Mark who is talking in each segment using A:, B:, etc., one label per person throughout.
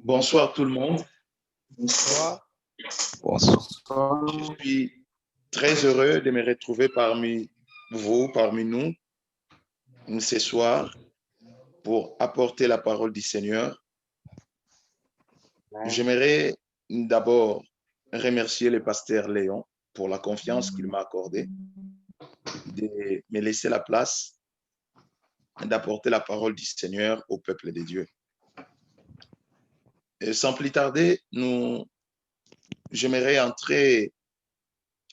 A: Bonsoir tout le monde.
B: Bonsoir.
A: Je suis très heureux de me retrouver parmi vous, parmi nous, ce soir, pour apporter la parole du Seigneur. J'aimerais d'abord remercier le pasteur Léon pour la confiance qu'il m'a accordée, de me laisser la place d'apporter la parole du Seigneur au peuple de Dieu. Et sans plus tarder, j'aimerais entrer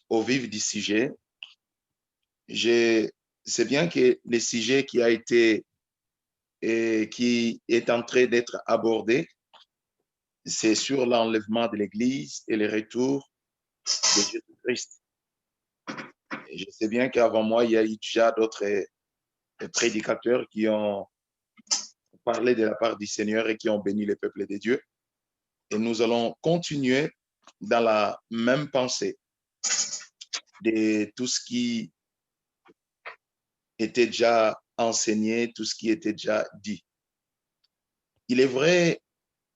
A: au vif du sujet. C'est bien que le sujet qui est en train d'être abordé, c'est sur l'enlèvement de l'Église et le retour de Jésus-Christ. Je sais bien qu'avant moi, il y a eu déjà d'autres prédicateurs qui ont parlé de la part du Seigneur et qui ont béni le peuple de Dieu. Et nous allons continuer dans la même pensée de tout ce qui était déjà enseigné, tout ce qui était déjà dit. Il est vrai,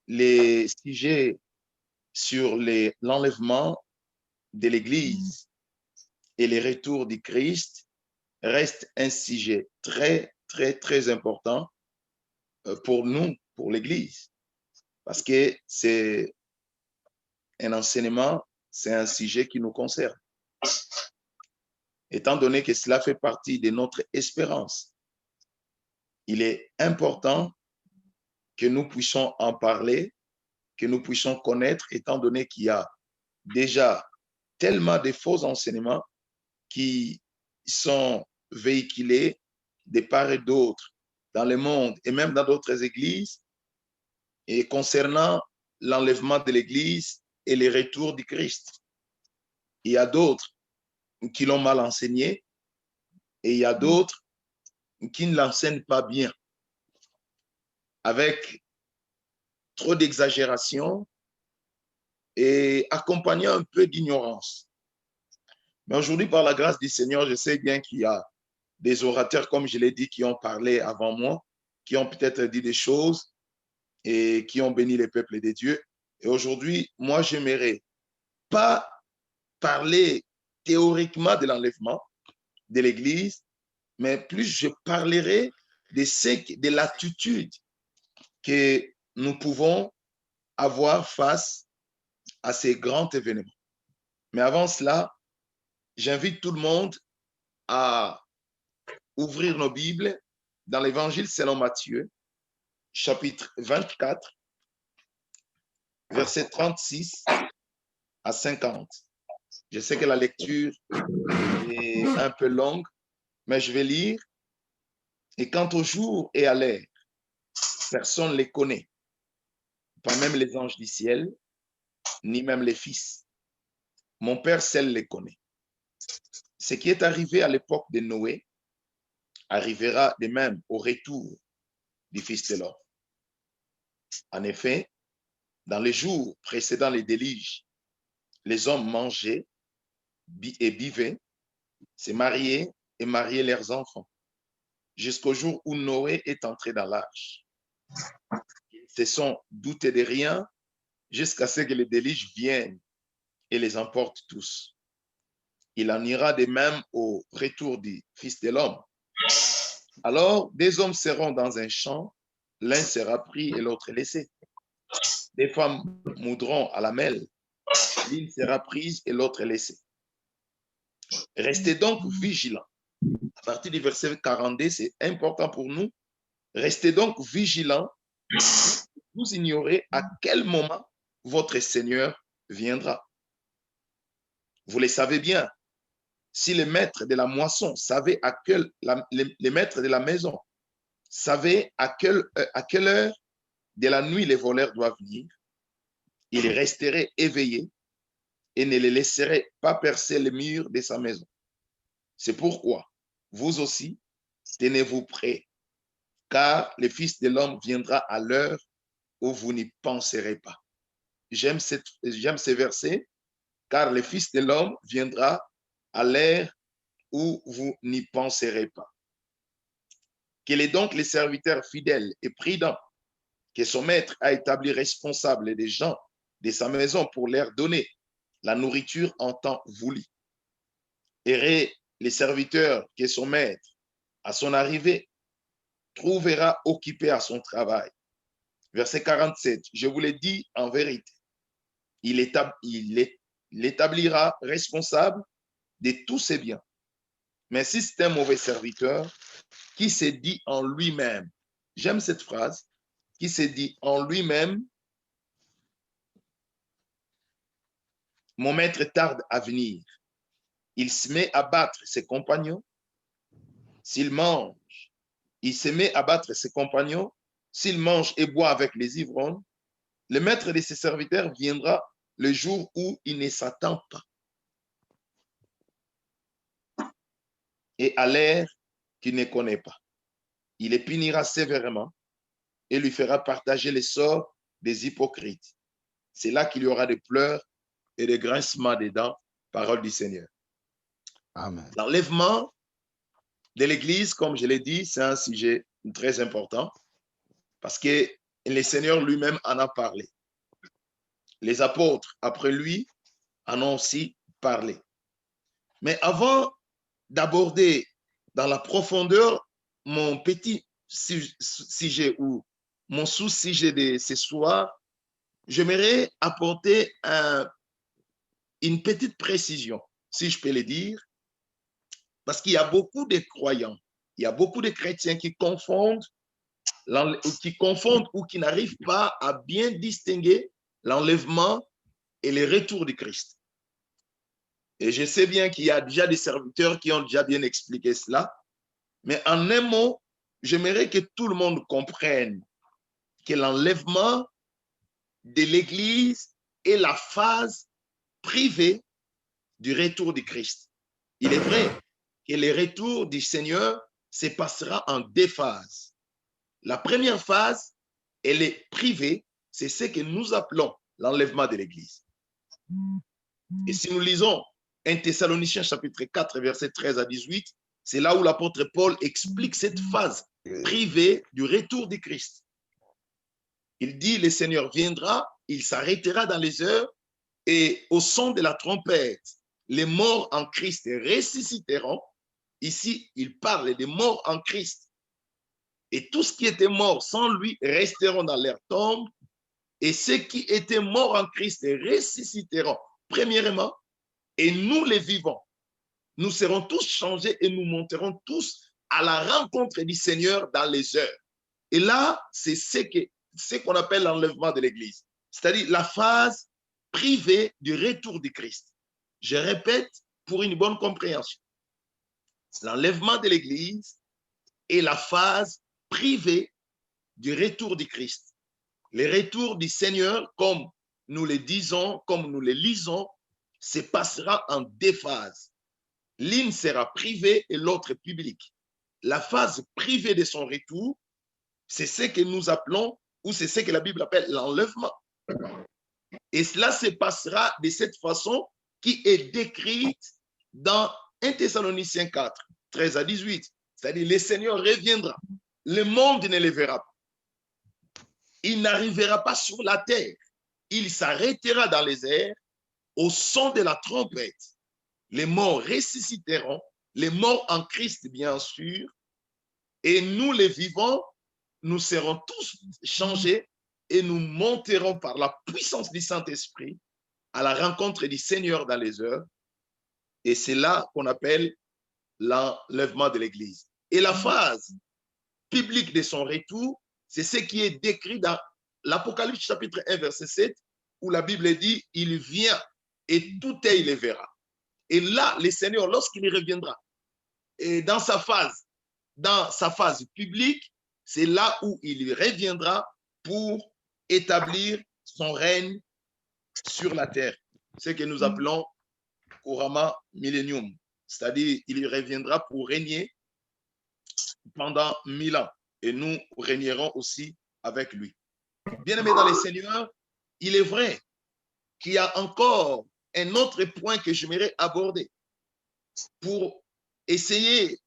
A: les sujets sur l'enlèvement de l'Église et les retours du Christ restent un sujet très, très, très important pour nous, pour l'Église, parce que c'est un enseignement, c'est un sujet qui nous concerne. Étant donné que cela fait partie de notre espérance, il est important que nous puissions en parler, que nous puissions connaître, étant donné qu'il y a déjà tellement de faux enseignements qui sont véhiculés de part et d'autre dans le monde et même dans d'autres églises, et concernant l'enlèvement de l'Église et le retour du Christ. Il y a d'autres qui l'ont mal enseigné et il y a d'autres qui ne l'enseignent pas bien, avec trop d'exagération et accompagnant un peu d'ignorance. Mais aujourd'hui, par la grâce du Seigneur, je sais bien qu'il y a des orateurs, comme je l'ai dit, qui ont parlé avant moi, qui ont peut-être dit des choses et qui ont béni les peuples de Dieu. Et aujourd'hui, moi, j'aimerais pas parler théoriquement de l'enlèvement de l'Église, mais plus je parlerai de l'attitude que nous pouvons avoir face à ces grands événements. Mais avant cela, j'invite tout le monde à ouvrir nos Bibles dans l'Évangile selon Matthieu, chapitre 24, versets 36 à 50. Je sais que la lecture est un peu longue, mais je vais lire. Et quant au jour et à l'heure, personne ne les connaît, pas même les anges du ciel, ni même les fils. Mon Père seul les connaît. Ce qui est arrivé à l'époque de Noé arrivera de même au retour du Fils de l'homme. En effet, dans les jours précédant les déluges, les hommes mangeaient et buvaient, se mariaient et mariaient leurs enfants, jusqu'au jour où Noé est entré dans l'arche. Ils se sont doutés de rien jusqu'à ce que les déluge viennent et les emportent tous. Il en ira de même au retour du Fils de l'homme. Alors, des hommes seront dans un champ, l'un sera pris et l'autre laissé. Des femmes moudront à la mêle, l'une sera prise et l'autre laissée. Restez donc vigilants. À partir du verset 42, c'est important pour nous. Restez donc vigilants. Vous ignorez à quel moment votre Seigneur viendra. Vous le savez bien. Si le maître de la moisson savait les maîtres de la maison savaient à quelle heure de la nuit les voleurs doivent venir, il resterait éveillé et ne les laisserait pas percer les murs de sa maison. C'est pourquoi, vous aussi, tenez-vous prêts, car le Fils de l'homme viendra à l'heure où vous n'y penserez pas. J'aime ces versets, car le Fils de l'homme viendra à l'heure où vous n'y penserez pas. Quel est donc le serviteur fidèle et prudent que son maître a établi responsable des gens de sa maison pour leur donner la nourriture en temps voulu. Et les serviteurs que son maître, à son arrivée, trouvera occupés à son travail. Verset 47, je vous l'ai dit en vérité, il l'établira responsable de tous ses biens. Mais si c'est un mauvais serviteur qui s'est dit en lui-même, j'aime cette phrase, qui s'est dit en lui-même, mon maître tarde à venir, il se met à battre ses compagnons. S'il mange, il se met à battre ses compagnons. S'il mange et boit avec les ivrognes, le maître de ses serviteurs viendra le jour où il ne s'attend pas. Et à l'heure qu'il ne connaît pas. Il les punira sévèrement et lui fera partager les sorts des hypocrites. C'est là qu'il y aura des pleurs et des grincements des dents, parole du Seigneur.
B: Amen.
A: L'enlèvement de l'Église, comme je l'ai dit, c'est un sujet très important parce que le Seigneur lui-même en a parlé. Les apôtres, après lui, en ont aussi parlé. Mais avant d'aborder dans la profondeur mon petit sujet ou mon sous-sujet de ce soir, j'aimerais apporter une petite précision, si je peux le dire, parce qu'il y a beaucoup de croyants, il y a beaucoup de chrétiens qui confondent ou qui n'arrivent pas à bien distinguer l'enlèvement et le retour du Christ. Et je sais bien qu'il y a déjà des serviteurs qui ont déjà bien expliqué cela, mais en un mot, j'aimerais que tout le monde comprenne que l'enlèvement de l'Église est la phase privée du retour du Christ. Il est vrai que le retour du Seigneur se passera en deux phases. La première phase, elle est privée, c'est ce que nous appelons l'enlèvement de l'Église. Et si nous lisons 1 Thessaloniciens chapitre 4, versets 13 à 18, c'est là où l'apôtre Paul explique cette phase privée du retour du Christ. Il dit, le Seigneur viendra, il s'arrêtera dans les heures et au son de la trompette, les morts en Christ ressusciteront. Ici, il parle des morts en Christ. Et tout ce qui était mort sans lui resteront dans leur tombe. Et ceux qui étaient morts en Christ ressusciteront. Premièrement, et nous les vivants, nous serons tous changés et nous monterons tous à la rencontre du Seigneur dans les heures. Et là, c'est ce qu'on appelle l'enlèvement de l'Église, c'est-à-dire la phase privée du retour du Christ. Je répète pour une bonne compréhension. L'enlèvement de l'Église est la phase privée du retour du Christ. Le retour du Seigneur, comme nous le disons, comme nous le lisons, se passera en deux phases. L'une sera privée et l'autre publique. La phase privée de son retour, c'est ce que nous appelons, ou c'est ce que la Bible appelle l'enlèvement. Et cela se passera de cette façon qui est décrite dans 1 Thessaloniciens 4, 13 à 18. C'est-à-dire, le Seigneur reviendra. Le monde ne le verra pas. Il n'arrivera pas sur la terre. Il s'arrêtera dans les airs au son de la trompette. Les morts ressusciteront, les morts en Christ, bien sûr, et nous, les vivants, nous serons tous changés et nous monterons par la puissance du Saint-Esprit à la rencontre du Seigneur dans les heures. Et c'est là qu'on appelle l'enlèvement de l'Église. Et la phase publique de son retour, c'est ce qui est décrit dans l'Apocalypse chapitre 1, verset 7, où la Bible dit, il vient et tout œil le verra. Et là, le Seigneur, lorsqu'il reviendra, et dans sa phase publique, c'est là où il reviendra pour établir son règne sur la terre, ce que nous appelons couramment millénium, c'est-à-dire il reviendra pour régner pendant 1000 ans et nous régnerons aussi avec lui. Bien-aimés dans les Seigneurs, il est vrai qu'il y a encore un autre point que j'aimerais aborder pour essayer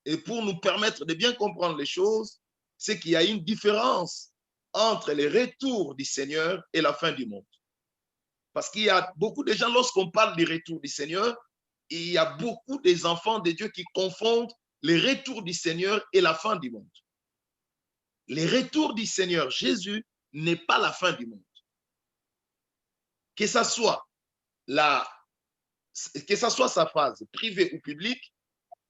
A: et pour nous permettre de bien comprendre les choses, c'est qu'il y a une différence entre le retour du Seigneur et la fin du monde. Parce qu'il y a beaucoup de gens, lorsqu'on parle du retour du Seigneur, il y a beaucoup des enfants de Dieu qui confondent le retour du Seigneur et la fin du monde. Le retour du Seigneur Jésus n'est pas la fin du monde. Que ça soit sa phase privée ou publique,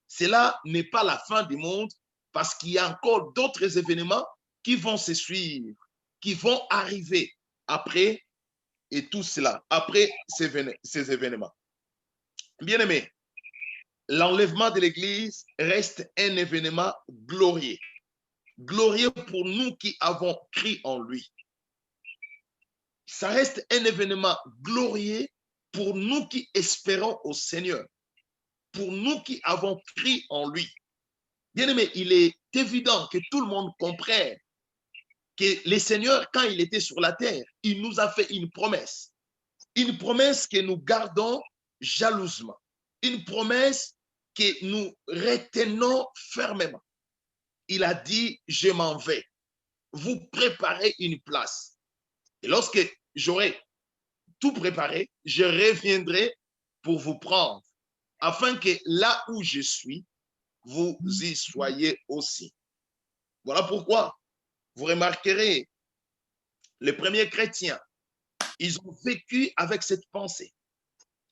A: cela n'est pas la fin du monde parce qu'il y a encore d'autres événements qui vont se suivre, qui vont arriver après et tout cela, après ces événements. Bien aimé, l'enlèvement de l'Église reste un événement glorieux. Glorieux pour nous qui avons cru en lui. Ça reste un événement glorieux pour nous qui espérons au Seigneur, pour nous qui avons cru en lui. Bien aimé, il est évident que tout le monde comprenne que le Seigneur, quand il était sur la terre, il nous a fait une promesse que nous gardons jalousement, une promesse que nous retenons fermement. Il a dit, je m'en vais, vous préparez une place. Et lorsque j'aurai tout préparé, je reviendrai pour vous prendre, afin que là où je suis, vous y soyez aussi. Voilà pourquoi vous remarquerez, les premiers chrétiens, ils ont vécu avec cette pensée.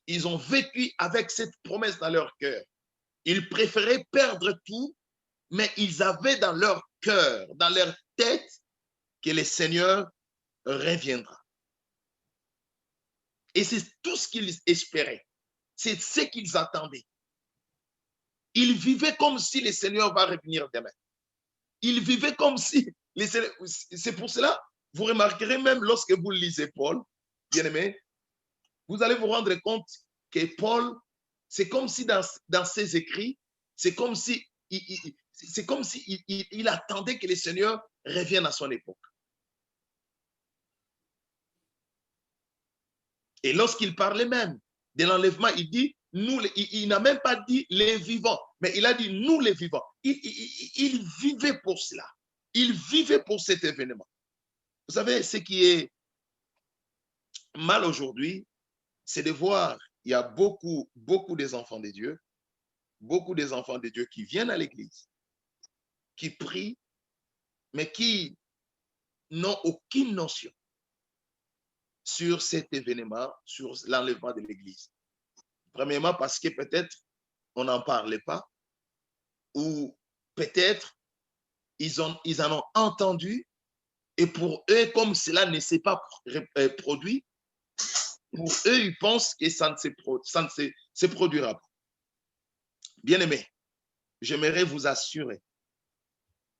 A: Ils ont vécu avec cette promesse dans leur cœur. Ils préféraient perdre tout, mais ils avaient dans leur cœur, dans leur tête, que le Seigneur reviendra. Et c'est tout ce qu'ils espéraient. C'est ce qu'ils attendaient. Ils vivaient comme si le Seigneur va revenir demain. Ils vivaient comme si... C'est pour cela, vous remarquerez même lorsque vous lisez Paul, bien aimé, vous allez vous rendre compte que Paul, c'est comme si dans ses écrits, c'est comme si il attendait que le Seigneur revienne à son époque. Et lorsqu'il parlait même de l'enlèvement, il dit, il n'a même pas dit les vivants, mais il a dit nous les vivants. Il vivait pour cela. Il vivait pour cet événement. Vous savez, ce qui est mal aujourd'hui, c'est de voir, il y a beaucoup des enfants de Dieu, qui viennent à l'église, qui prient, mais qui n'ont aucune notion sur cet événement, sur l'enlèvement de l'église. Premièrement, parce que peut-être on n'en parlait pas, ou peut-être ils en ont entendu, et pour eux, comme cela ne s'est pas produit, pour eux, ils pensent que ça ne se produira pas. Bien aimé, j'aimerais vous assurer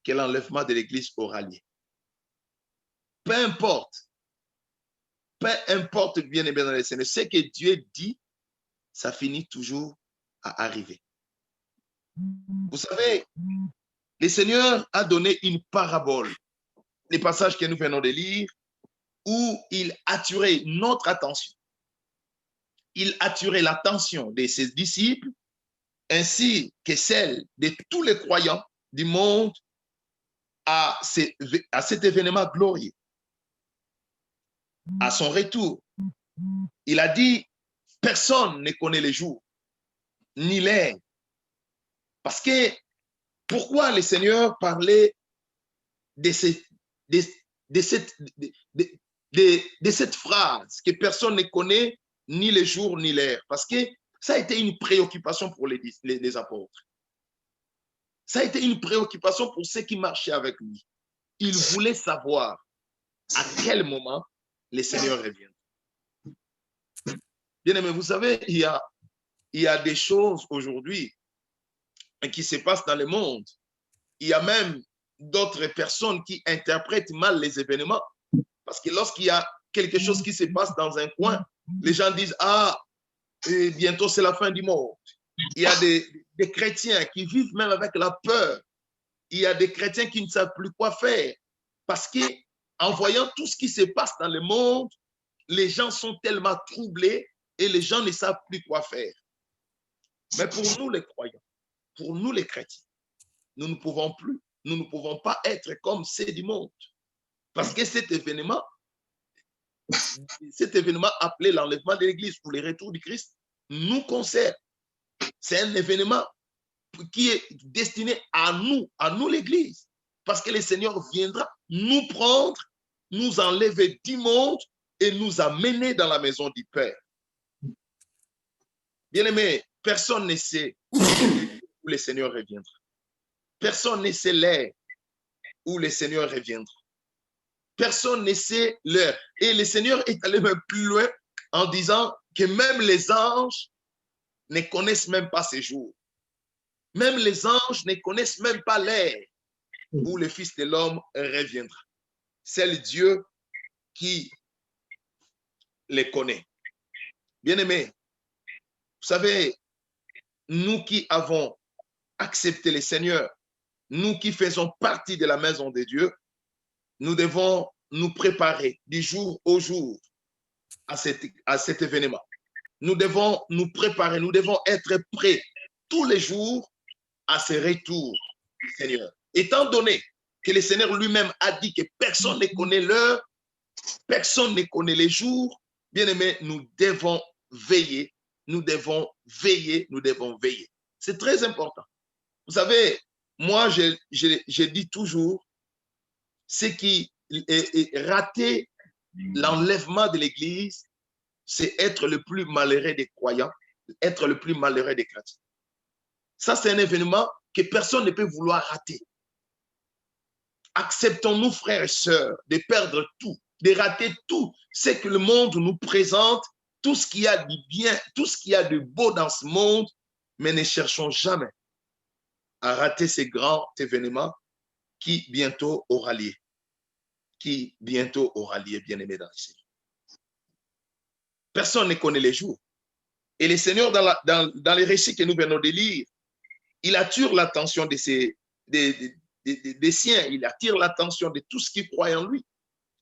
A: que l'enlèvement de l'église aura lieu. Peu importe, bien aimé dans les Seigneur, ce que Dieu dit, ça finit toujours à arriver. Vous savez, le Seigneur a donné une parabole, les passages que nous venons de lire, où il attirait notre attention. Il attirait l'attention de ses disciples, ainsi que celle de tous les croyants du monde à cet événement glorieux. À son retour, il a dit, personne ne connaît les jours, ni l'heure. Parce que, pourquoi le Seigneur parlait de cette phrase que personne ne connaît ni les jours ni l'heure? Parce que ça a été une préoccupation pour les apôtres. Ça a été une préoccupation pour ceux qui marchaient avec lui. Ils voulaient savoir à quel moment le Seigneur revient. Bien aimé, vous savez, il y a des choses aujourd'hui qui se passent dans le monde. Il y a même d'autres personnes qui interprètent mal les événements. Parce que lorsqu'il y a quelque chose qui se passe dans un coin, les gens disent, ah, bientôt c'est la fin du monde. Il y a des chrétiens qui vivent même avec la peur. Il y a des chrétiens qui ne savent plus quoi faire. Parce qu'en voyant tout ce qui se passe dans le monde, les gens sont tellement troublés et les gens ne savent plus quoi faire. Mais pour nous les croyants, pour nous les chrétiens, nous ne pouvons pas être comme ceux du monde. Parce que cet événement appelé l'enlèvement de l'Église ou le retour du Christ nous concerne. C'est un événement qui est destiné à nous l'Église. Parce que le Seigneur viendra nous prendre, nous enlever du monde et nous amener dans la maison du Père. Bien-aimé, personne ne sait où le Seigneur reviendra. Personne ne sait l'heure où le Seigneur reviendra. Personne ne sait l'heure. Et le Seigneur est allé même plus loin en disant que même les anges ne connaissent même pas ces jours. Même les anges ne connaissent même pas l'heure où le Fils de l'homme reviendra. C'est le Dieu qui les connaît. Bien-aimés, vous savez, nous qui avons accepté le Seigneur, nous qui faisons partie de la maison de Dieu, nous devons nous préparer du jour au jour à cet événement. Nous devons nous préparer, nous devons être prêts tous les jours à ce retour du Seigneur. Étant donné que le Seigneur lui-même a dit que personne ne connaît l'heure, personne ne connaît les jours, bien aimé, nous devons veiller, nous devons veiller, nous devons veiller. C'est très important. Vous savez, moi, je dis toujours, ce qui est raté l'enlèvement de l'Église, c'est être le plus malheureux des croyants, être le plus malheureux des chrétiens. Ça, c'est un événement que personne ne peut vouloir rater. Acceptons-nous, frères et sœurs, de perdre tout, de rater tout ce que le monde nous présente, tout ce qu'il y a de bien, tout ce qu'il y a de beau dans ce monde, mais ne cherchons jamais à rater ces grands événements qui bientôt aura lieu. Qui bientôt aura lieu, bien-aimé dans le Seigneur. Personne ne connaît les jours. Et le Seigneur, dans les récits que nous venons de lire, il attire l'attention des siens, il attire l'attention de tous qui croient en lui,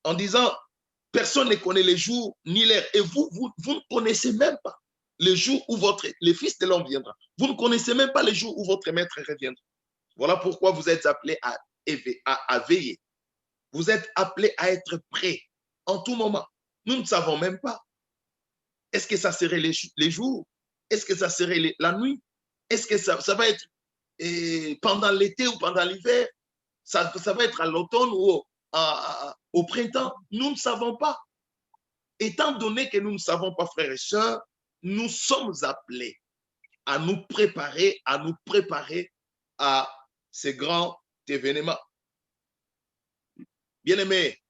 A: en disant, personne ne connaît les jours ni l'heure. Et vous ne connaissez même pas le jour où le Fils de l'homme viendra. Vous ne connaissez même pas le jour où votre Maître reviendra. Voilà pourquoi vous êtes appelés à veiller. Vous êtes appelés à être prêts en tout moment. Nous ne savons même pas. Est-ce que ça serait les jours? Est-ce que ça serait la nuit? Est-ce que ça va être pendant l'été ou pendant l'hiver? Ça va être à l'automne ou au printemps? Nous ne savons pas. Étant donné que nous ne savons pas, frères et sœurs, nous sommes appelés à nous préparer à ces grands événements. Bien-aimés,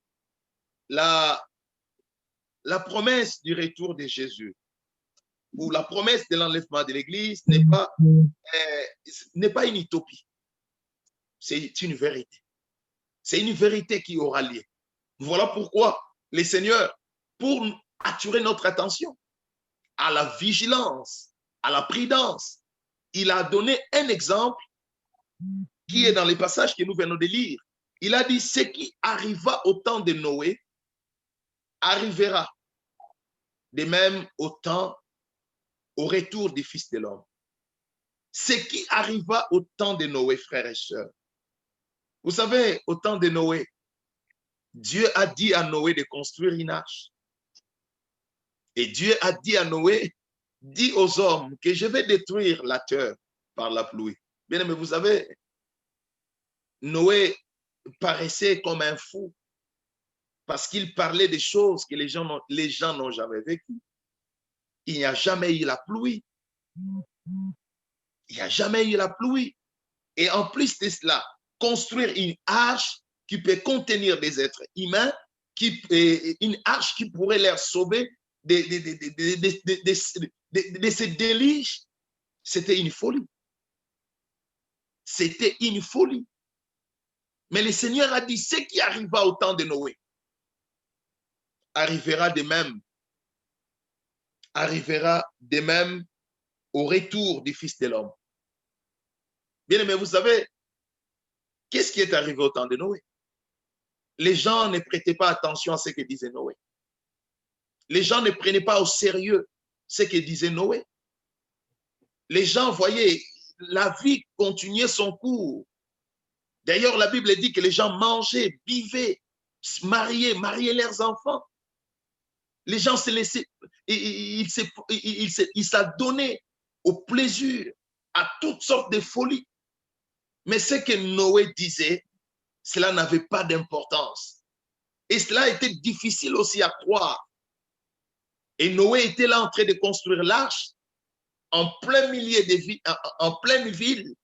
A: la promesse du retour de Jésus ou la promesse de l'enlèvement de l'Église n'est pas une utopie. C'est une vérité. C'est une vérité qui aura lieu. Voilà pourquoi le Seigneur, pour attirer notre attention à la vigilance, à la prudence, il a donné un exemple qui est dans les passages que nous venons de lire. Il a dit, ce qui arriva au temps de Noé arrivera de même au retour du Fils de l'homme. Ce qui arriva au temps de Noé, frères et sœurs. Vous savez, au temps de Noé, Dieu a dit à Noé de construire une arche. Et Dieu a dit à Noé, dis aux hommes que je vais détruire la terre par la pluie. Bien aimé, vous savez, Noé paraissait comme un fou parce qu'il parlait des choses que les gens n'ont jamais vécues. Il n'y a jamais eu la pluie. Il n'y a jamais eu la pluie. Et en plus de cela, construire une arche qui peut contenir des êtres humains, une arche qui pourrait les sauver de ces déluges, c'était une folie. C'était une folie. Mais le Seigneur a dit, ce qui arriva au temps de Noé arrivera de même au retour du Fils de l'homme. Bien aimé, vous savez, qu'est-ce qui est arrivé au temps de Noé? Les gens ne prêtaient pas attention à ce que disait Noé. Les gens ne prenaient pas au sérieux ce que disait Noé. Les gens voyaient la vie continuer son cours. D'ailleurs, la Bible dit que les gens mangeaient, buvaient marier leurs enfants. Les gens se laissaient, il s'est donné au plaisir, à toutes sortes de folies. Mais ce que Noé disait, cela n'avait pas d'importance. Et cela était difficile aussi à croire. Et Noé était là en train de construire l'arche en plein milieu de ville, en pleine ville.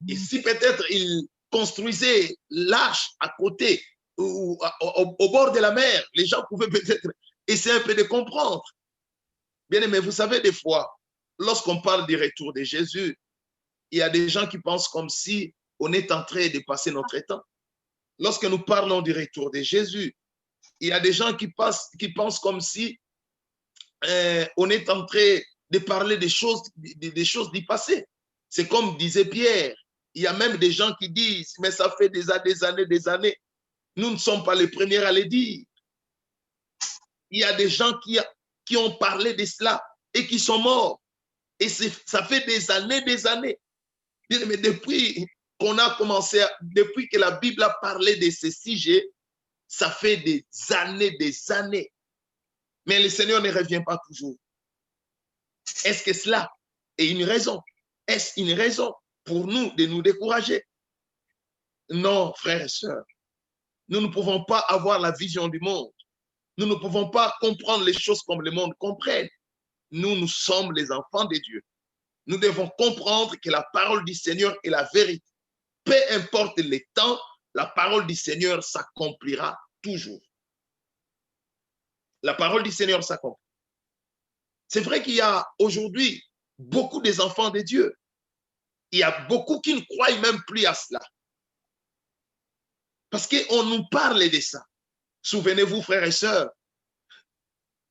A: Et si peut-être il construisait l'arche à côté ou au bord de la mer, les gens pouvaient peut-être essayer un peu de comprendre. Bien aimé, vous savez, des fois, lorsqu'on parle du retour de Jésus, il y a des gens qui pensent comme si on est en train de passer notre temps. Lorsque nous parlons du retour de Jésus, il y a des gens qui pensent comme si on est en train de parler des choses du passé. C'est comme disait Pierre. Il y a même des gens qui disent, mais ça fait des années. Nous ne sommes pas les premiers à le dire. Il y a des gens qui ont parlé de cela et qui sont morts. Et ça fait des années. Mais depuis qu'on a commencé, depuis que la Bible a parlé de ce sujet, ça fait des années. Mais le Seigneur ne revient pas toujours. Est-ce que cela est une raison? Est-ce une raison pour nous de nous décourager? Non, frères et sœurs. Nous ne pouvons pas avoir la vision du monde. Nous ne pouvons pas comprendre les choses comme le monde comprenne. Nous sommes les enfants de Dieu. Nous devons comprendre que la parole du Seigneur est la vérité. Peu importe le temps, la parole du Seigneur s'accomplira toujours. La parole du Seigneur s'accomplit. C'est vrai qu'il y a aujourd'hui beaucoup des enfants de Dieu. Il y a beaucoup qui ne croient même plus à cela. Parce qu'on nous parle de ça. Souvenez-vous, frères et sœurs,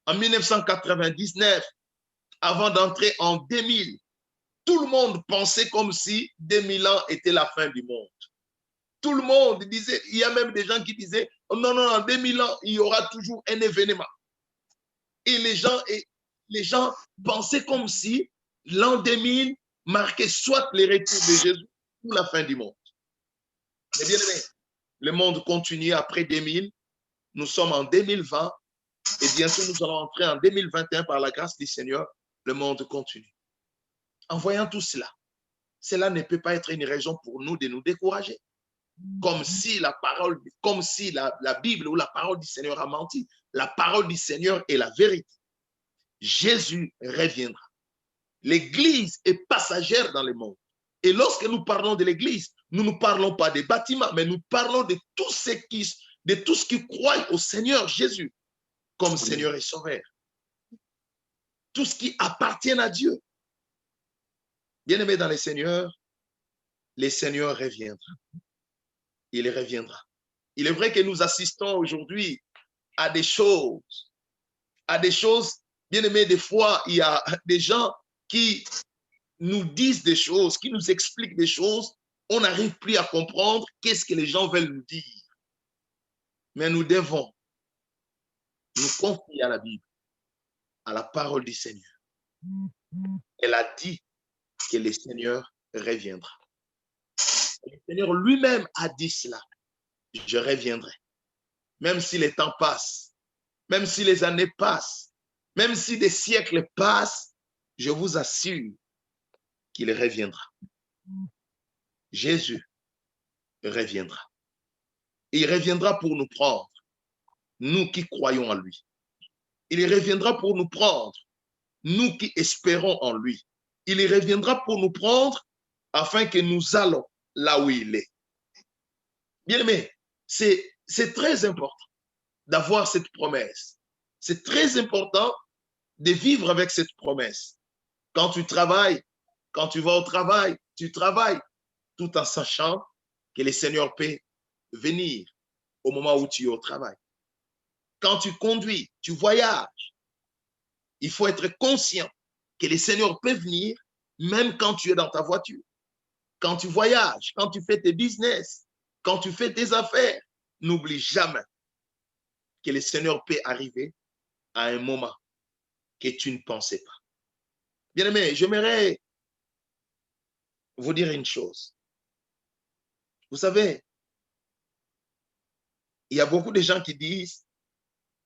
A: en 1999, avant d'entrer en 2000, tout le monde pensait comme si 2000 ans était la fin du monde. Tout le monde disait, il y a même des gens qui disaient, oh non, en 2000 ans, il y aura toujours un événement. Et les gens pensaient comme si l'an 2000 marquait soit le retour de Jésus ou la fin du monde. Mais bien aimé, le monde continue après 2000. Nous sommes en 2020 et bientôt nous allons entrer en 2021 par la grâce du Seigneur. Le monde continue. En voyant tout cela, cela ne peut pas être une raison pour nous de nous décourager. Comme si la Bible ou la parole du Seigneur a menti. La parole du Seigneur est la vérité. Jésus reviendra. L'Église est passagère dans le monde. Et lorsque nous parlons de l'Église, nous ne parlons pas des bâtiments, mais nous parlons de tous ceux qui croient au Seigneur Jésus comme Seigneur et Sauveur. Tout ce qui appartient à Dieu. Bien-aimés dans le Seigneur reviendra. Il reviendra. Il est vrai que nous assistons aujourd'hui à des choses, bien-aimés, des fois, il y a des gens qui nous disent des choses, qui nous expliquent des choses, on n'arrive plus à comprendre qu'est-ce que les gens veulent nous dire. Mais nous devons nous confier à la Bible, à la parole du Seigneur. Elle a dit que le Seigneur reviendra. Le Seigneur lui-même a dit cela. Je reviendrai. Même si les temps passent, même si les années passent, même si des siècles passent, je vous assure qu'il reviendra. Jésus reviendra. Il reviendra pour nous prendre, nous qui croyons en lui. Il reviendra pour nous prendre, nous qui espérons en lui. Il reviendra pour nous prendre afin que nous allons là où il est. Bien aimé, c'est très important d'avoir cette promesse. C'est très important de vivre avec cette promesse. Quand tu travailles, quand tu vas au travail, tu travailles tout en sachant que le Seigneur peut venir au moment où tu es au travail. Quand tu conduis, tu voyages, il faut être conscient que le Seigneur peut venir même quand tu es dans ta voiture. Quand tu voyages, quand tu fais tes business, quand tu fais tes affaires, n'oublie jamais que le Seigneur peut arriver à un moment que tu ne pensais pas. Bien-aimé, j'aimerais vous dire une chose. Vous savez, Il y a beaucoup de gens qui disent,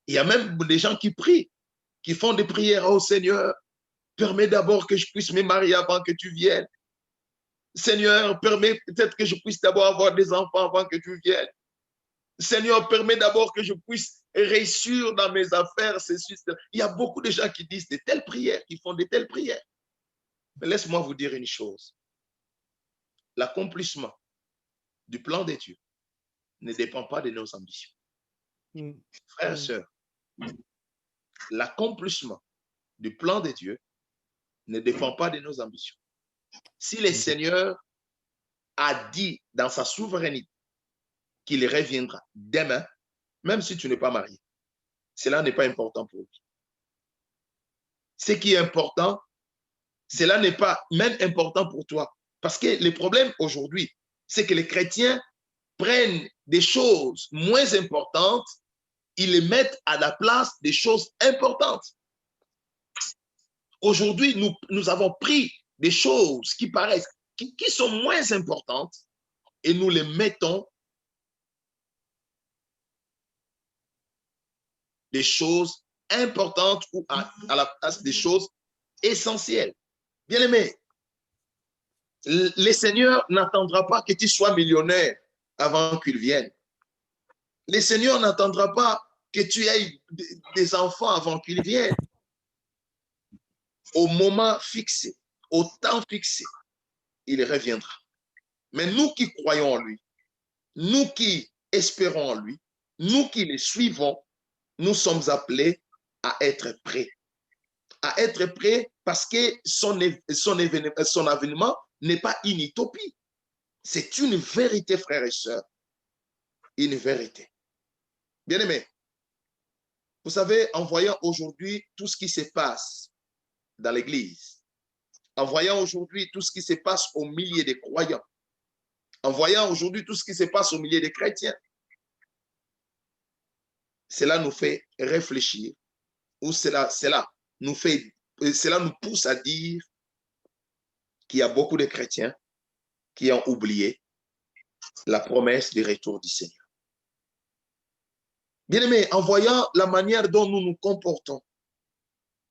A: il y a même des gens qui prient, qui font des prières au Seigneur. Permets d'abord que je puisse me marier avant que tu viennes. Seigneur, permets peut-être que je puisse d'abord avoir des enfants avant que tu viennes. Seigneur, permets d'abord que je puisse réussir dans mes affaires. Il y a beaucoup de gens qui disent de telles prières, qui font de telles prières. Mais laisse-moi vous dire une chose. L'accomplissement du plan de Dieu ne dépend pas de nos ambitions. Frères et sœurs, l'accomplissement du plan de Dieu ne dépend pas de nos ambitions. Si le Seigneur a dit dans sa souveraineté qu'il reviendra demain, même si tu n'es pas marié, cela n'est pas important pour lui. Ce qui est important, cela n'est pas même important pour toi. Parce que le problème aujourd'hui, c'est que les chrétiens prennent des choses moins importantes, ils les mettent à la place des choses importantes. Aujourd'hui, nous avons pris des choses qui paraissent, qui sont moins importantes et nous les mettons des choses importantes ou à la place des choses essentielles. Bien-aimé, le Seigneur n'attendra pas que tu sois millionnaire avant qu'il vienne. Le Seigneur n'attendra pas que tu aies des enfants avant qu'il vienne. Au moment fixé, au temps fixé, il reviendra. Mais nous qui croyons en lui, nous qui espérons en lui, nous qui le suivons, nous sommes appelés à être prêts. À être prêts parce que son avènement n'est pas une utopie. C'est une vérité, frères et sœurs. Une vérité. Bien-aimés, vous savez, en voyant aujourd'hui tout ce qui se passe dans l'Église, en voyant aujourd'hui tout ce qui se passe au milieu des croyants, en voyant aujourd'hui tout ce qui se passe au milieu des chrétiens, cela nous fait réfléchir, ou cela nous pousse à dire qu'il y a beaucoup de chrétiens qui ont oublié la promesse du retour du Seigneur. Bien-aimés, en voyant la manière dont nous nous comportons,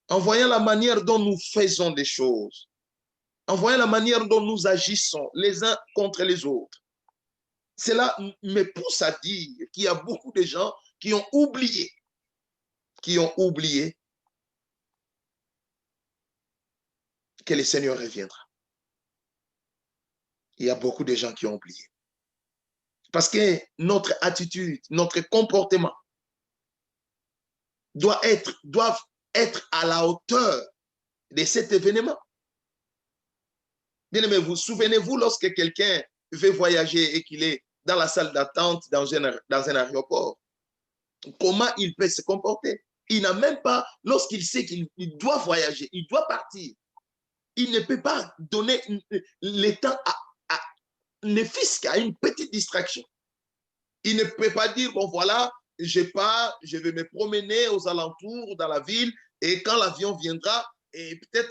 A: en voyant la manière dont nous faisons des choses, en voyant la manière dont nous agissons les uns contre les autres, cela me pousse à dire qu'il y a beaucoup de gens qui ont oublié que le Seigneur reviendra. Il y a beaucoup de gens qui ont oublié. Parce que notre attitude, notre comportement doivent être à la hauteur de cet événement. Bien aimé, vous souvenez-vous lorsque quelqu'un veut voyager et qu'il est dans la salle d'attente dans un aéroport, comment il peut se comporter? Il n'a même pas, lorsqu'il sait qu'il doit voyager, il doit partir, il ne peut pas donner le temps ne fût-ce qu'à une petite distraction. Il ne peut pas dire, bon voilà, je pars, je vais me promener aux alentours, dans la ville, et quand l'avion viendra, et peut-être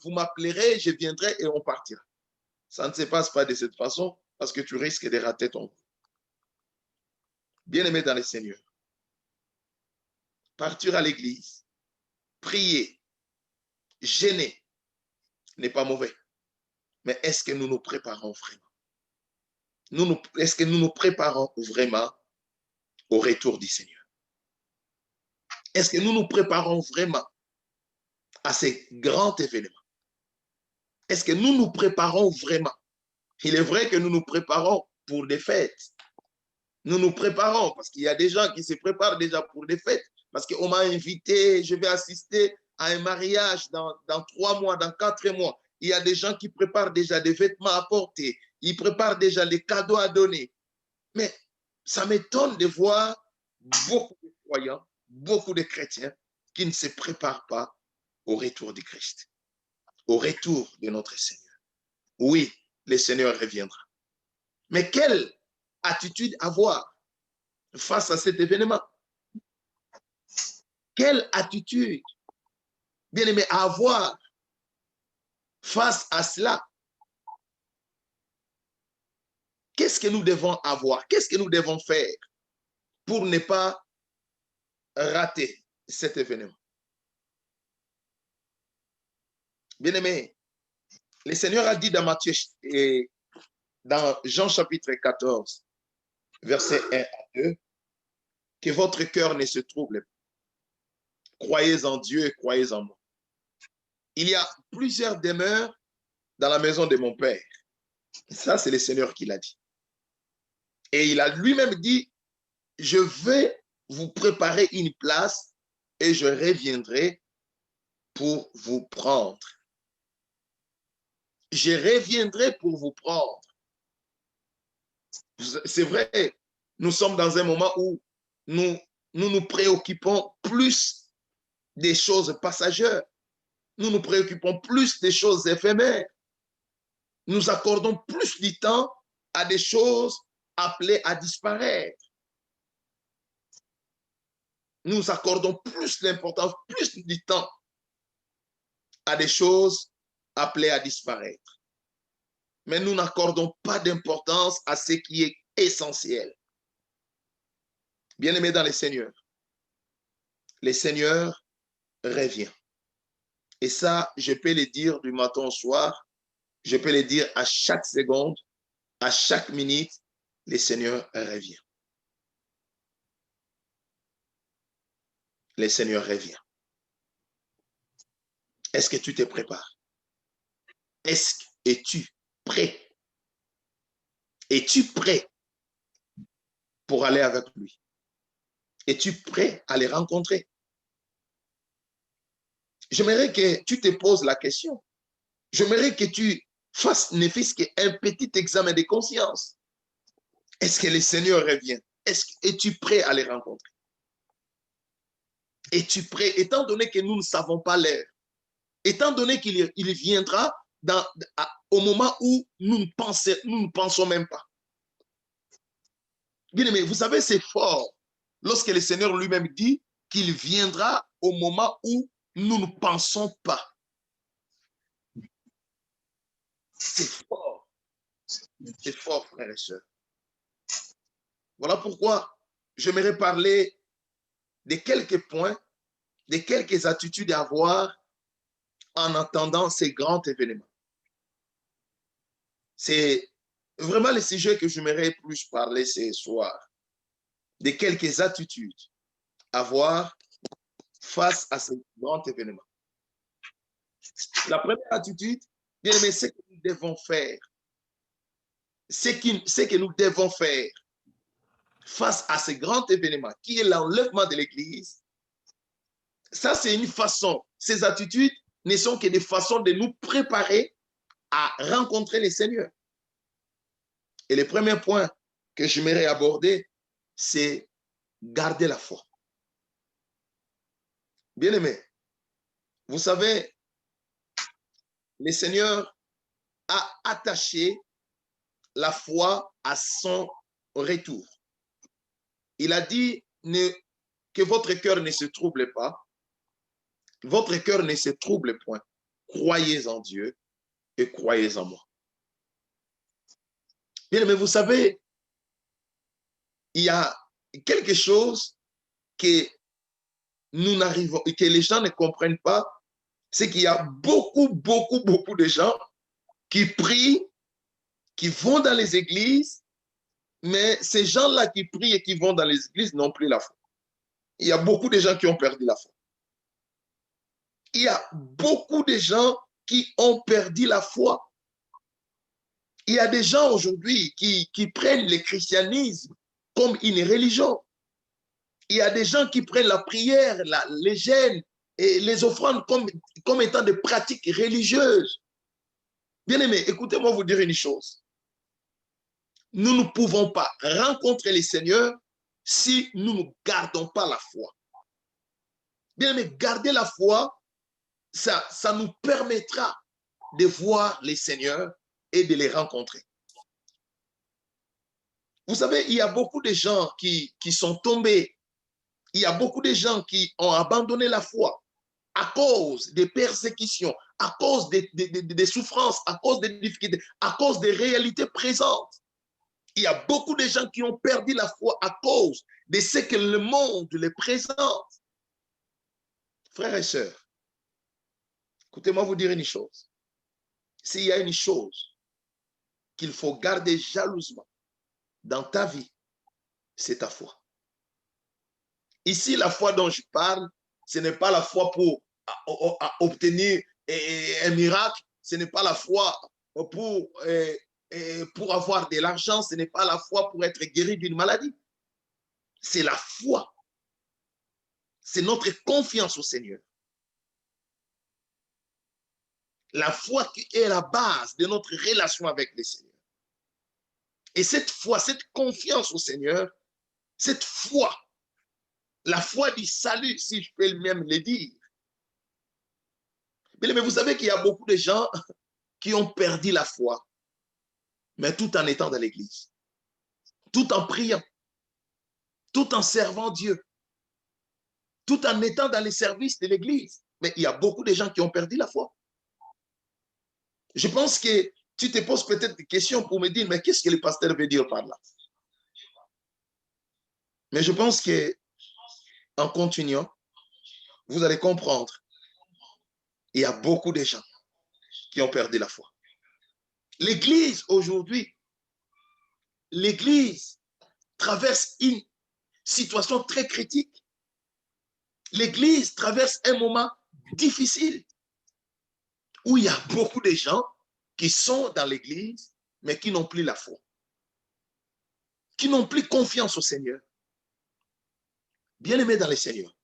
A: vous m'appellerez, je viendrai et on partira. Ça ne se passe pas de cette façon parce que tu risques de rater ton coup. Bien-aimé dans le Seigneur, partir à l'église, prier, gêner n'est pas mauvais. Mais est-ce que nous nous préparons vraiment? Est-ce que nous nous préparons vraiment au retour du Seigneur? Est-ce que nous nous préparons vraiment à ces grands événements? Est-ce que nous nous préparons vraiment? Il est vrai que nous nous préparons pour des fêtes. Nous nous préparons parce qu'il y a des gens qui se préparent déjà pour des fêtes. Parce qu'on m'a invité, je vais assister à un mariage dans 3 mois, dans 4 mois. Il y a des gens qui préparent déjà des vêtements à porter. Ils préparent déjà les cadeaux à donner. Mais ça m'étonne de voir beaucoup de croyants, beaucoup de chrétiens qui ne se préparent pas au retour du Christ, au retour de notre Seigneur. Oui, le Seigneur reviendra. Mais quelle attitude avoir face à cet événement? Quelle attitude, bien aimé, avoir face à cela? Qu'est-ce que nous devons avoir? Qu'est-ce que nous devons faire pour ne pas rater cet événement. Bien-aimé, le Seigneur a dit dans Matthieu et dans Jean chapitre 14, verset 1 à 2, que votre cœur ne se trouble pas. Croyez en Dieu et croyez en moi. Il y a plusieurs demeures dans la maison de mon Père. Ça, c'est le Seigneur qui l'a dit. Et il a lui-même dit, je vais vous préparer une place et je reviendrai pour vous prendre. Je reviendrai pour vous prendre. C'est vrai, nous sommes dans un moment où nous préoccupons plus des choses passagères. Nous nous préoccupons plus des choses éphémères. Nous accordons plus du temps à des choses appelées à disparaître. Nous accordons plus d'importance, plus du temps à des choses appelées à disparaître. Mais nous n'accordons pas d'importance à ce qui est essentiel. Bien-aimés dans le Seigneur revient. Et ça, je peux le dire du matin au soir, je peux le dire à chaque seconde, à chaque minute, le Seigneur revient. Le Seigneur revient. Est-ce que tu te prépares? Es-tu prêt? Es-tu prêt pour aller avec lui? Es-tu prêt à les rencontrer? J'aimerais que tu te poses la question. J'aimerais que tu fasses ne fût-ce qu'un petit examen de conscience. Est-ce que le Seigneur revient? Es-tu prêt à les rencontrer? Es-tu prêt? Étant donné que nous ne savons pas l'heure, étant donné qu'il viendra au moment où nous ne pensons même pas. Bien aimé, vous savez, c'est fort lorsque le Seigneur lui-même dit qu'il viendra au moment où nous ne pensons pas. C'est fort. C'est fort, frères et sœurs. Voilà pourquoi j'aimerais parler de quelques points, de quelques attitudes à avoir en attendant ces grands événements. C'est vraiment le sujet que j'aimerais plus parler ce soir, de quelques attitudes à avoir face à ces grands événements. La première attitude, bien aimé, c'est que nous devons faire. Ce que nous devons faire face à ce grand événement qui est l'enlèvement de l'Église, ça c'est une façon, ces attitudes ne sont que des façons de nous préparer à rencontrer le Seigneur. Et le premier point que j'aimerais aborder, c'est garder la foi. Bien aimé, vous savez, le Seigneur a attaché la foi à son retour. Il a dit que votre cœur ne se trouble pas. Votre cœur ne se trouble point. Croyez en Dieu et croyez en moi. Bien, mais vous savez, il y a quelque chose que que les gens ne comprennent pas, c'est qu'il y a beaucoup de gens qui prient, qui vont dans les églises, mais ces gens-là qui prient et qui vont dans les églises n'ont plus la foi. Il y a beaucoup de gens qui ont perdu la foi. Il y a beaucoup de gens qui ont perdu la foi. Il y a des gens aujourd'hui qui prennent le christianisme comme une religion. Il y a des gens qui prennent la prière, les jeûnes et les offrandes comme étant des pratiques religieuses. Bien aimé, écoutez-moi vous dire une chose. Nous ne pouvons pas rencontrer le Seigneur si nous ne gardons pas la foi. Bien aimé, garder la foi, ça nous permettra de voir les Seigneurs et de les rencontrer. Vous savez, il y a beaucoup de gens qui sont tombés. Il y a beaucoup de gens qui ont abandonné la foi à cause des persécutions, à cause des souffrances, à cause des difficultés, à cause des réalités présentes. Il y a beaucoup de gens qui ont perdu la foi à cause de ce que le monde les présente. Frères et sœurs, écoutez-moi vous dire une chose. S'il y a une chose qu'il faut garder jalousement dans ta vie, c'est ta foi. Ici, la foi dont je parle, ce n'est pas la foi pour obtenir un miracle, ce n'est pas la foi pour avoir de l'argent, ce n'est pas la foi pour être guéri d'une maladie. C'est la foi. C'est notre confiance au Seigneur. La foi qui est la base de notre relation avec le Seigneur. Et cette foi, cette confiance au Seigneur, cette foi, la foi du salut, si je peux même le dire. Mais vous savez qu'il y a beaucoup de gens qui ont perdu la foi, mais tout en étant dans l'église, tout en priant, tout en servant Dieu, tout en étant dans les services de l'église. Mais il y a beaucoup de gens qui ont perdu la foi. Je pense que tu te poses peut-être des questions pour me dire, mais qu'est-ce que le pasteur veut dire par là? Mais je pense que en continuant, vous allez comprendre. Il y a beaucoup de gens qui ont perdu la foi. L'Église aujourd'hui, l'Église traverse une situation très critique. L'Église traverse un moment difficile où il y a beaucoup de gens qui sont dans l'Église, mais qui n'ont plus la foi, qui n'ont plus confiance au Seigneur. Bien-aimés dans le Seigneur,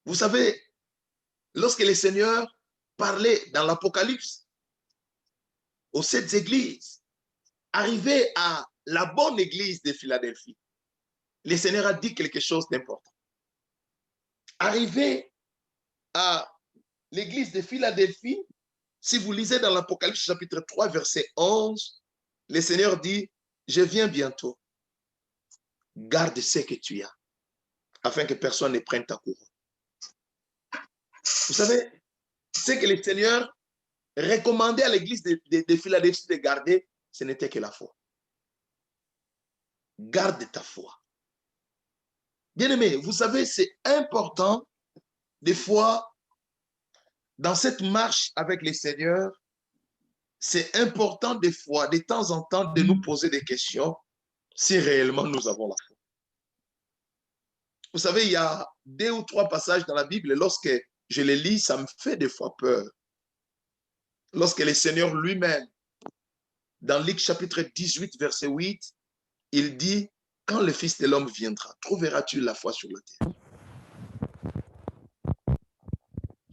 A: vous savez, lorsque le Seigneur parlait dans l'Apocalypse aux 7 églises, arrivé à la bonne église de Philadelphie, le Seigneur a dit quelque chose d'important. Arrivé à l'église de Philadelphie, si vous lisez dans l'Apocalypse chapitre 3, verset 11, le Seigneur dit, je viens bientôt. Garde ce que tu as, afin que personne ne prenne ta couronne. Vous savez, ce que le Seigneur recommandait à l'église de Philadelphie de garder, ce n'était que la foi. Garde ta foi. Bien-aimé, vous savez, c'est important, des fois, dans cette marche avec le Seigneur, c'est important des fois, de temps en temps, de nous poser des questions si réellement nous avons la foi. Vous savez, il y a 2 ou 3 passages dans la Bible, lorsque je les lis, ça me fait des fois peur. Lorsque le Seigneur lui-même, dans Luc chapitre 18, verset 8, il dit, quand le Fils de l'homme viendra, trouveras-tu la foi sur la terre?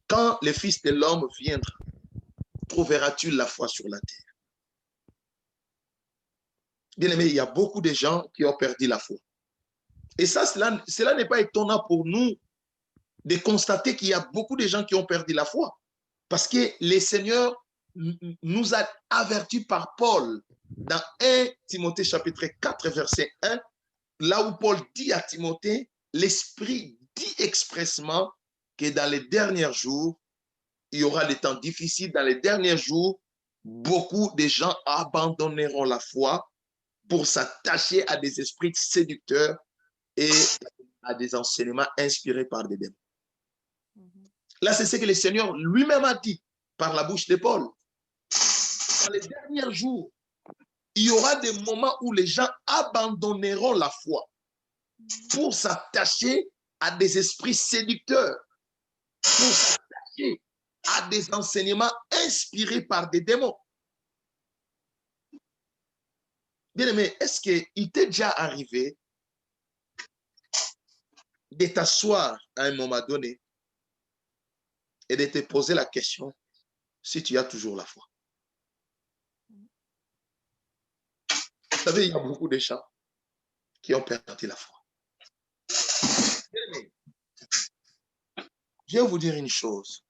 A: Quand le Fils de l'homme viendra, trouveras-tu la foi sur la terre? Bien aimé, il y a beaucoup de gens qui ont perdu la foi. Et ça, cela n'est pas étonnant pour nous de constater qu'il y a beaucoup de gens qui ont perdu la foi. Parce que le Seigneur nous a avertis par Paul dans 1 Timothée chapitre 4, verset 1, là où Paul dit à Timothée, l'Esprit dit expressement que dans les derniers jours, il y aura des temps difficiles. Dans les derniers jours, beaucoup de gens abandonneront la foi pour s'attacher à des esprits séducteurs et à des enseignements inspirés par des démons. Là, c'est ce que le Seigneur lui-même a dit par la bouche de Paul. Dans les derniers jours, il y aura des moments où les gens abandonneront la foi pour s'attacher à des esprits séducteurs, pour s'attacher à des enseignements inspirés par des démons. Bien-aimé, est-ce qu'il t'est déjà arrivé de t'asseoir à un moment donné et de te poser la question si tu as toujours la foi? Vous savez, il y a beaucoup de gens qui ont perdu la foi. Bien-aimé, je vais vous dire une chose.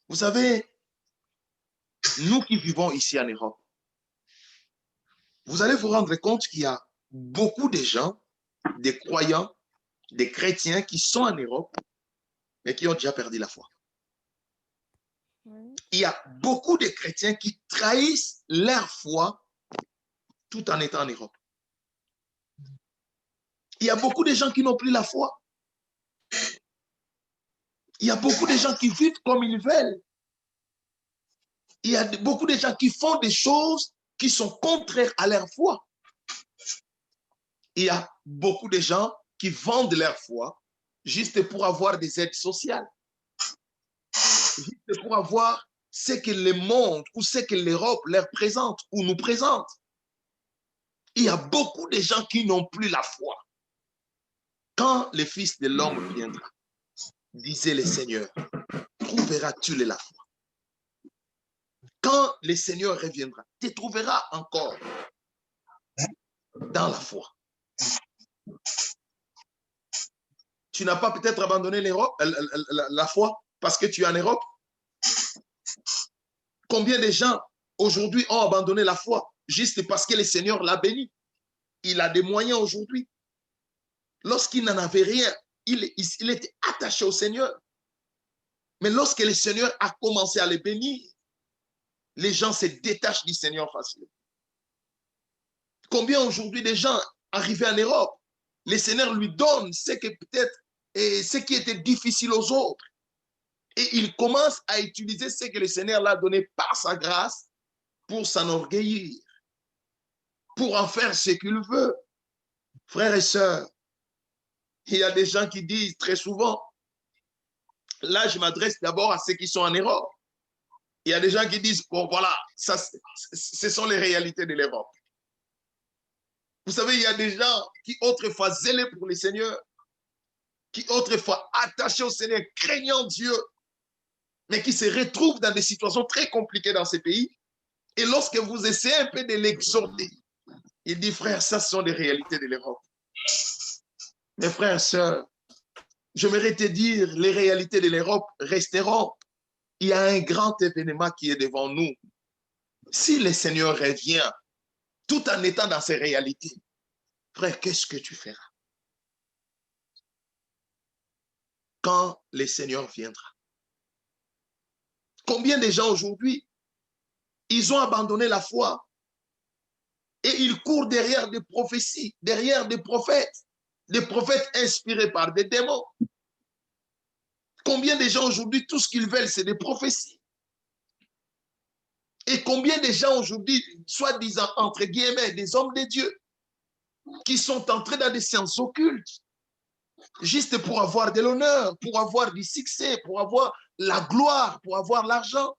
A: Vous savez, nous qui vivons ici en Europe, vous allez vous rendre compte qu'il y a beaucoup de gens, des croyants, des chrétiens qui sont en Europe, mais qui ont déjà perdu la foi. Il y a beaucoup de chrétiens qui trahissent leur foi tout en étant en Europe. Il y a beaucoup de gens qui n'ont plus la foi. Il y a beaucoup de gens qui vivent comme ils veulent. Il y a beaucoup de gens qui font des choses qui sont contraires à leur foi. Il y a beaucoup de gens qui vendent leur foi juste pour avoir des aides sociales. Juste pour avoir ce que le monde ou ce que l'Europe leur présente ou nous présente. Il y a beaucoup de gens qui n'ont plus la foi. Quand le Fils de l'homme viendra, disait le Seigneur, trouveras-tu la foi? Quand le Seigneur reviendra, tu trouveras encore dans la foi. Tu n'as pas peut-être abandonné la foi parce que tu es en Europe. Combien de gens aujourd'hui ont abandonné la foi juste parce que le Seigneur l'a béni? Il a des moyens aujourd'hui. Lorsqu'il n'en avait rien, il était attaché au Seigneur. Mais lorsque le Seigneur a commencé à les bénir, les gens se détachent du Seigneur facilement. Combien aujourd'hui de gens arrivés en Europe, le Seigneur lui donne ce que peut-être ce qui était difficile aux autres. Et il commence à utiliser ce que le Seigneur l'a donné par sa grâce pour s'enorgueillir, pour en faire ce qu'il veut. Frères et sœurs, il y a des gens qui disent très souvent, là je m'adresse d'abord à ceux qui sont en Europe. Il y a des gens qui disent, bon voilà, ça, ce sont les réalités de l'Europe. Vous savez, il y a des gens qui autrefois zélés pour le Seigneur, qui autrefois attachés au Seigneur, craignant Dieu, mais qui se retrouvent dans des situations très compliquées dans ces pays. Et lorsque vous essayez un peu de l'exhorter, il dit, frère, ça ce sont des réalités de l'Europe. Mes frères et sœurs, j'aimerais te dire, les réalités de l'Europe resteront. Il y a un grand événement qui est devant nous. Si le Seigneur revient, tout en étant dans ces réalités, frère, qu'est-ce que tu feras quand le Seigneur viendra? Combien de gens aujourd'hui, ils ont abandonné la foi et ils courent derrière des prophéties, derrière des prophètes inspirés par des démons. Combien de gens aujourd'hui, tout ce qu'ils veulent, c'est des prophéties. Et combien de gens aujourd'hui, soi-disant, entre guillemets, des hommes de Dieu, qui sont entrés dans des sciences occultes, juste pour avoir de l'honneur, pour avoir du succès, pour avoir la gloire, pour avoir l'argent.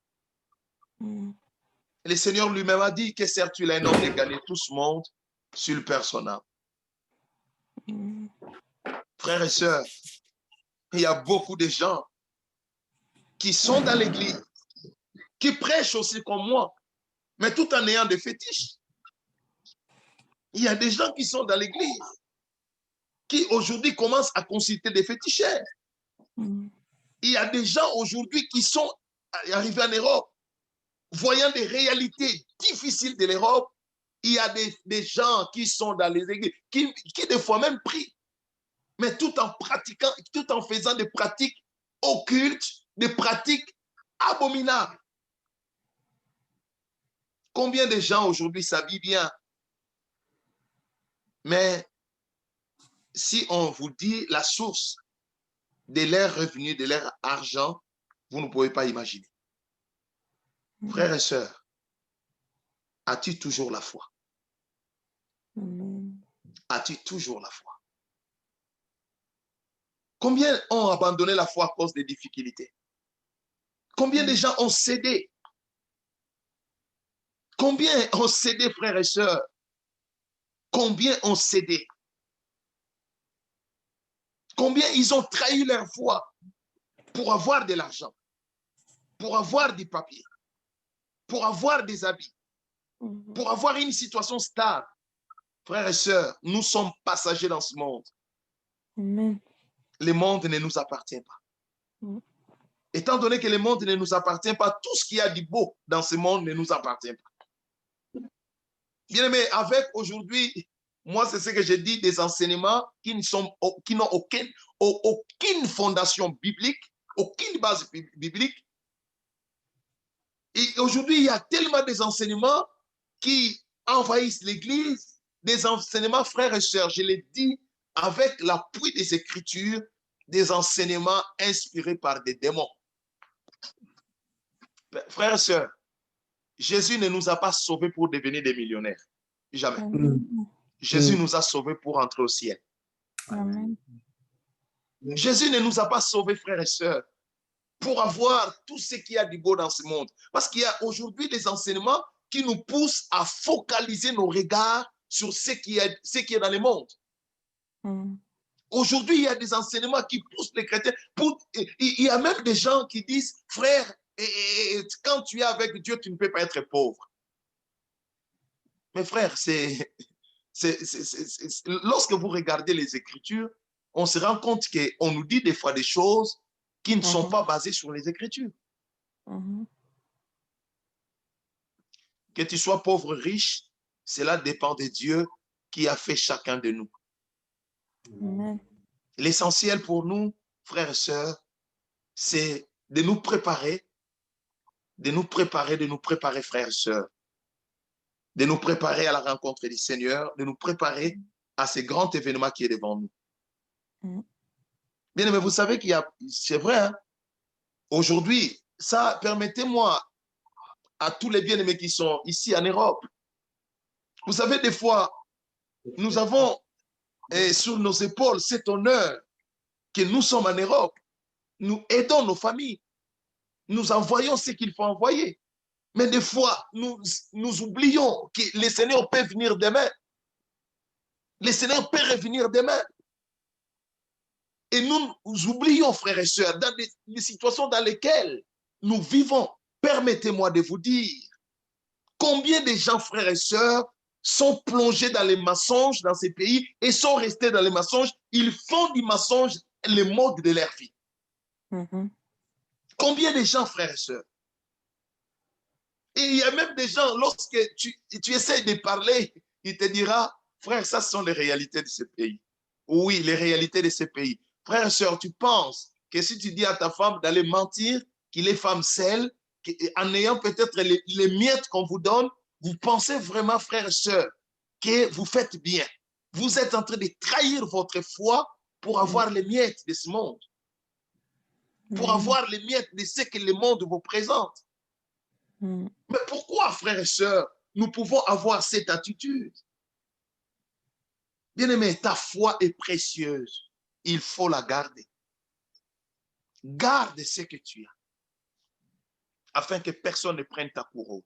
A: Le Seigneur lui-même a dit, que sert-il à un homme de gagner tout ce monde sur le personnel? Frères et sœurs, il y a beaucoup de gens qui sont dans l'église, qui prêchent aussi comme moi, mais tout en ayant des fétiches. Il y a des gens qui sont dans l'église, qui aujourd'hui commencent à consulter des féticheurs. Il y a des gens aujourd'hui qui sont arrivés en Europe, voyant des réalités difficiles de l'Europe. Il y a des gens qui sont dans les églises, qui des fois même prient, mais tout en pratiquant, tout en faisant des pratiques occultes, des pratiques abominables. Combien de gens aujourd'hui s'habillent bien? Mais si on vous dit la source de leurs revenus, de leur argent, vous ne pouvez pas imaginer. Frères et sœurs, as-tu toujours la foi? As-tu toujours la foi? Combien ont abandonné la foi à cause des difficultés? Combien de gens ont cédé? Combien ont cédé, frères et sœurs? Combien ont cédé? Combien ils ont trahi leur foi pour avoir de l'argent, pour avoir des papiers, pour avoir des habits, pour avoir une situation stable? Frères et sœurs, nous sommes passagers dans ce monde.
C: Amen.
A: Le monde ne nous appartient pas. Étant donné que le monde ne nous appartient pas, tout ce qu'il y a de beau dans ce monde ne nous appartient pas. Bien aimé, avec aujourd'hui, moi, c'est ce que j'ai dit, des enseignements qui n'ont aucune fondation biblique, aucune base biblique. Et aujourd'hui, il y a tellement des enseignements qui envahissent l'Église, des enseignements, frères et sœurs, je l'ai dit, avec l'appui des Écritures, des enseignements inspirés par des démons. Frères et sœurs, Jésus ne nous a pas sauvés pour devenir des millionnaires. Jamais. Jésus nous a sauvés pour entrer au ciel.
C: Amen.
A: Jésus ne nous a pas sauvés, frères et sœurs, pour avoir tout ce qu'il y a de beau dans ce monde. Parce qu'il y a aujourd'hui des enseignements qui nous poussent à focaliser nos regards sur ce qui est dans le monde. Aujourd'hui, il y a des enseignements qui poussent les chrétiens. Il y a même des gens qui disent, frère, quand tu es avec Dieu, tu ne peux pas être pauvre. Mais frère, lorsque vous regardez les Écritures, on se rend compte qu'on nous dit des fois des choses qui ne sont pas basées sur les Écritures. Que tu sois pauvre ou riche, cela dépend de Dieu qui a fait chacun de nous. L'essentiel pour nous, frères et sœurs, c'est de nous préparer, frères et sœurs, de nous préparer à la rencontre du Seigneur, de nous préparer à ce grand événement qui est devant nous. Bien aimé, vous savez qu'il y a, c'est vrai, hein? Aujourd'hui, ça, permettez-moi à tous les bien-aimés qui sont ici en Europe. Vous savez, des fois, nous avons sur nos épaules cet honneur que nous sommes en Europe. Nous aidons nos familles. Nous envoyons ce qu'il faut envoyer. Mais des fois, nous oublions que le Seigneur peut venir demain. Le Seigneur peut revenir demain. Et nous oublions, frères et sœurs, dans les situations dans lesquelles nous vivons. Permettez-moi de vous dire combien de gens, frères et sœurs, sont plongés dans les mensonges dans ces pays et sont restés dans les mensonges. Ils font du mensonge le mode de leur vie. Combien de gens, frères et sœurs? Et il y a même des gens, lorsque tu essaies de parler, il te dira, frère, ça ce sont les réalités de ce pays. Oui, les réalités de ce pays. Frère et sœur, tu penses que si tu dis à ta femme d'aller mentir, qu'il est femme seule, en ayant peut-être les miettes qu'on vous donne, vous pensez vraiment, frère et sœur, que vous faites bien. Vous êtes en train de trahir votre foi pour avoir les miettes de ce monde. Pour avoir les miettes de ce que le monde vous présente. Mais pourquoi, frères et sœurs, nous pouvons avoir cette attitude? Bien-aimé, ta foi est précieuse. Il faut la garder. Garde ce que tu as, afin que personne ne prenne ta couronne.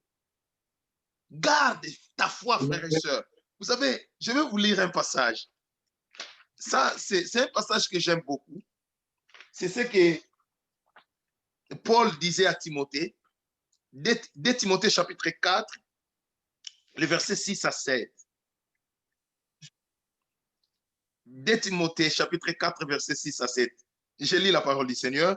A: Garde ta foi, frères et sœurs. Vous savez, je vais vous lire un passage. Ça, c'est un passage que j'aime beaucoup. C'est ce que Paul disait à Timothée. Dès Timothée chapitre 4, les versets 6 à 7. Dès Timothée chapitre 4, versets 6 à 7. Je lis la parole du Seigneur.